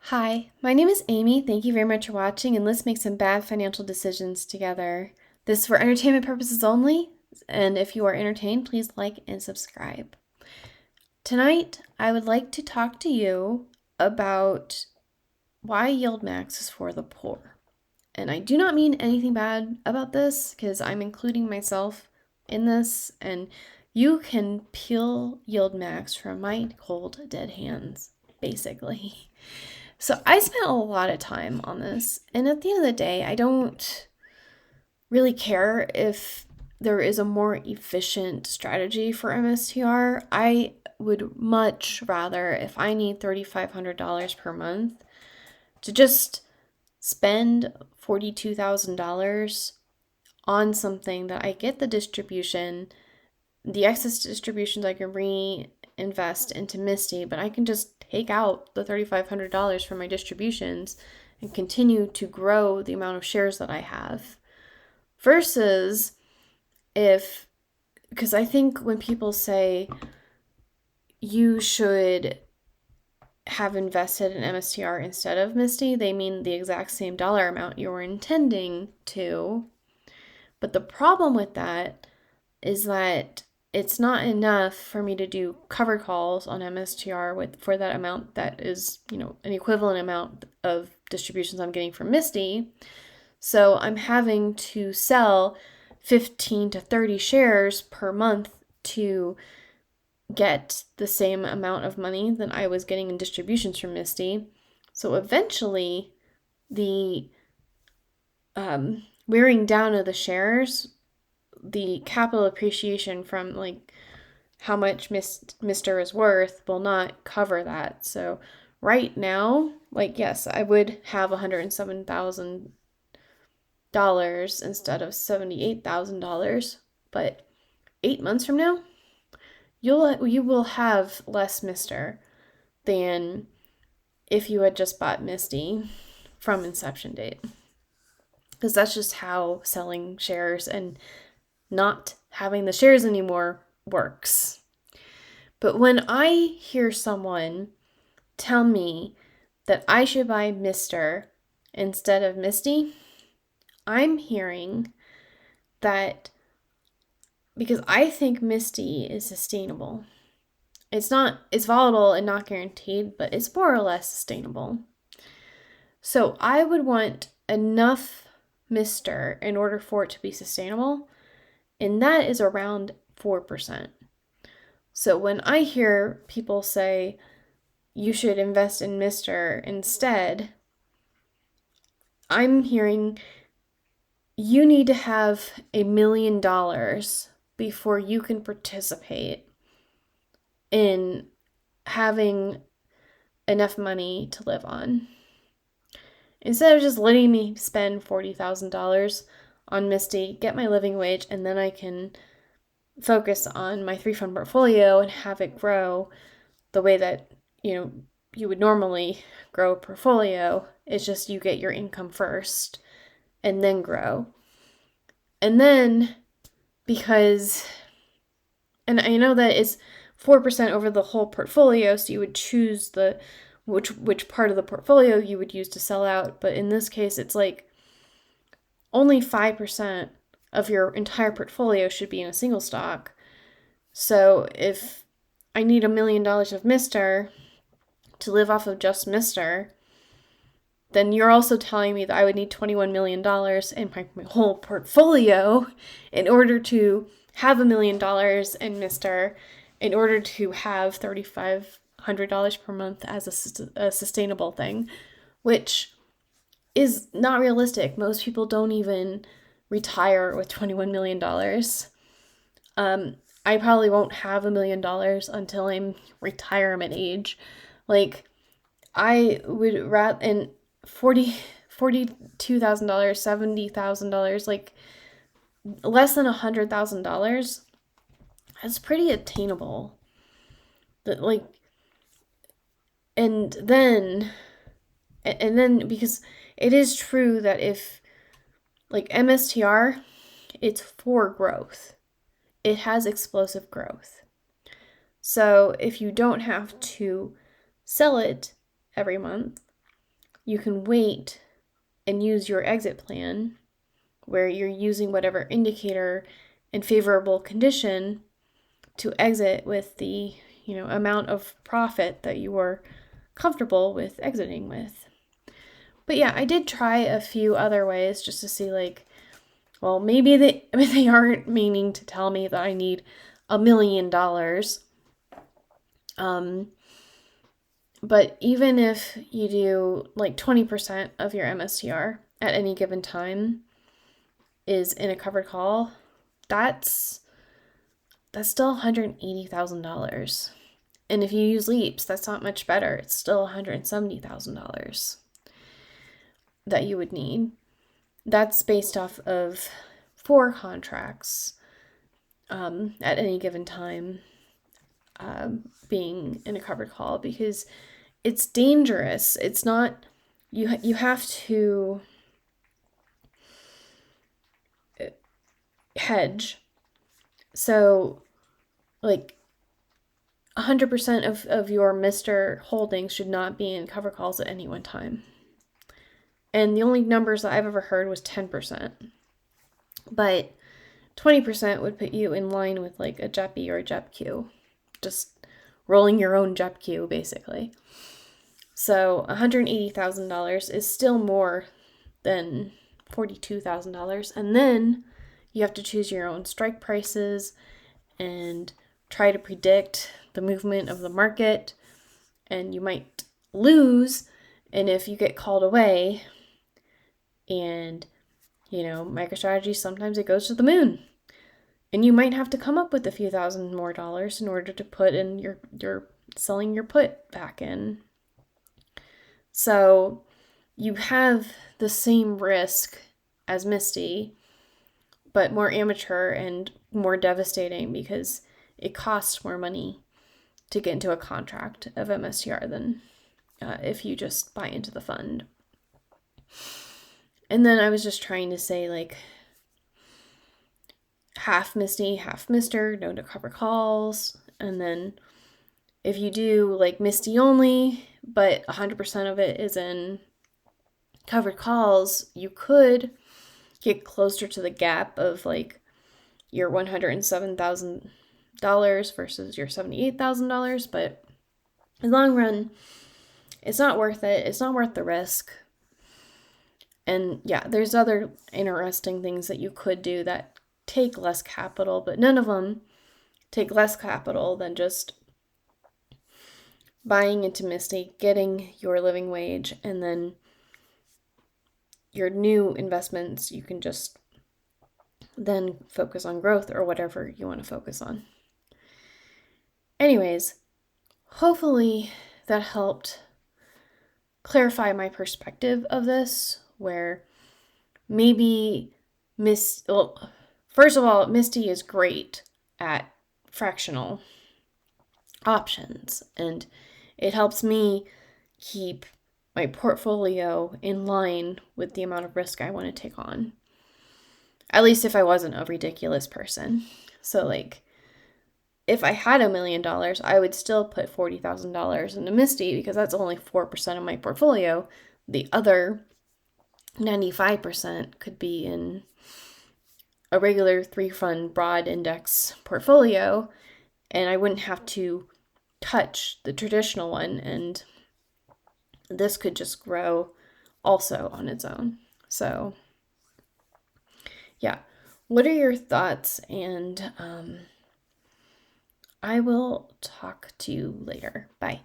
Hi, my name is Amy. Thank you very much for watching, and let's make some bad financial decisions together. This is for entertainment purposes only, and if you are entertained, please like and subscribe. Tonight, I would like to talk to you about why YieldMax is for the poor. And I do not mean anything bad about this because I'm including myself in this, and you can peel YieldMax from my cold, dead hands, basically. So I spent a lot of time on this, and at the end of the day, I don't really care if there is a more efficient strategy for MSTR. I would much rather, if I need $3,500 per month, to just spend $42,000 on something that I get the distribution, the excess distributions I can reinvest into MSTY, but I can just take out the $3,500 from my distributions and continue to grow the amount of shares that I have. Versus because I think when people say you should have invested in MSTR instead of MSTY, they mean the exact same dollar amount you were intending to. But the problem with that is that it's not enough for me to do cover calls on MSTR for that amount that is, an equivalent amount of distributions I'm getting from MSTY. So I'm having to sell 15 to 30 shares per month to get the same amount of money that I was getting in distributions from MSTY. So eventually, the wearing down of the shares, the capital appreciation from how much Mr. is worth will not cover that. So right now, yes, I would have $107,000 instead of $78,000, but 8 months from now, you will have less Mr. than if you had just bought MSTY from inception date. Because that's just how selling shares and not having the shares anymore works. But when I hear someone tell me that I should buy Mr. instead of MSTY, I'm hearing that because I think MSTY is sustainable. It's volatile and not guaranteed, but it's more or less sustainable. So I would want enough Mr. in order for it to be sustainable, and that is around 4%. So when I hear people say you should invest in Mr. instead, I'm hearing you need to have $1 million before you can participate in having enough money to live on. Instead of just letting me spend $40,000 on MSTY, get my living wage, and then I can focus on my 3-fund portfolio and have it grow the way that, you would normally grow a portfolio. It's just you get your income first and then grow. And then and I know that it's 4% over the whole portfolio, so you would choose which part of the portfolio you would use to sell out, but in this case it's only 5% of your entire portfolio should be in a single stock. So if I need $1 million of Mr. to live off of just Mr., then you're also telling me that I would need $21 million in my whole portfolio in order to have $1 million in Mr., in order to have $3,500 per month as a sustainable thing, which is not realistic. Most people don't even retire with $21 million. I probably won't have $1 million until I'm retirement age. I would rather, and $42,000, $70,000, less than $100,000, that's pretty attainable. And then because it is true that if MSTR, it's for growth. It has explosive growth. So if you don't have to sell it every month, you can wait and use your exit plan where you're using whatever indicator and favorable condition to exit with the, amount of profit that you were comfortable with exiting with. But yeah, I did try a few other ways just to see, like, well, maybe they aren't meaning to tell me that I need $1 million. But even if you do like 20% of your MSTR at any given time is in a covered call, that's still $180,000. And if you use leaps, that's not much better. It's still $170,000 that you would need. That's based off of 4 contracts at any given time being in a covered call, because it's dangerous. It's not, you have to hedge. So like 100% of your Mr. holdings should not be in cover calls at any one time. And the only numbers that I've ever heard was 10%. But 20% would put you in line with like a JEPI or a JEPQ. Just rolling your own JEPQ, basically. So $180,000 is still more than $42,000. And then you have to choose your own strike prices and try to predict the movement of the market. And you might lose. And if you get called away, and MicroStrategy, sometimes it goes to the moon. And you might have to come up with a few $1,000 more in order to put in your selling your put back in. So you have the same risk as MSTY, but more amateur and more devastating because it costs more money to get into a contract of MSTR than if you just buy into the fund. And then I was just trying to say, like, half MSTY, half Mr., no to cover calls. And then if you do like MSTY only, but 100% of it is in covered calls, you could get closer to the gap of like your $107,000 versus your $78,000. But in the long run, it's not worth it. It's not worth the risk. And yeah, there's other interesting things that you could do that take less capital, but none of them take less capital than just buying into MSTY, getting your living wage, and then your new investments, you can just then focus on growth or whatever you want to focus on. Anyways, hopefully that helped clarify my perspective of this, where maybe first of all, MSTY is great at fractional options, and it helps me keep my portfolio in line with the amount of risk I want to take on. At least if I wasn't a ridiculous person. So like, if I had $1 million, I would still put $40,000 into MSTY because that's only 4% of my portfolio. The other 95% could be in a regular 3-fund broad index portfolio, and I wouldn't have to touch the traditional one, and this could just grow also on its own. So yeah, what are your thoughts? And I will talk to you later. Bye.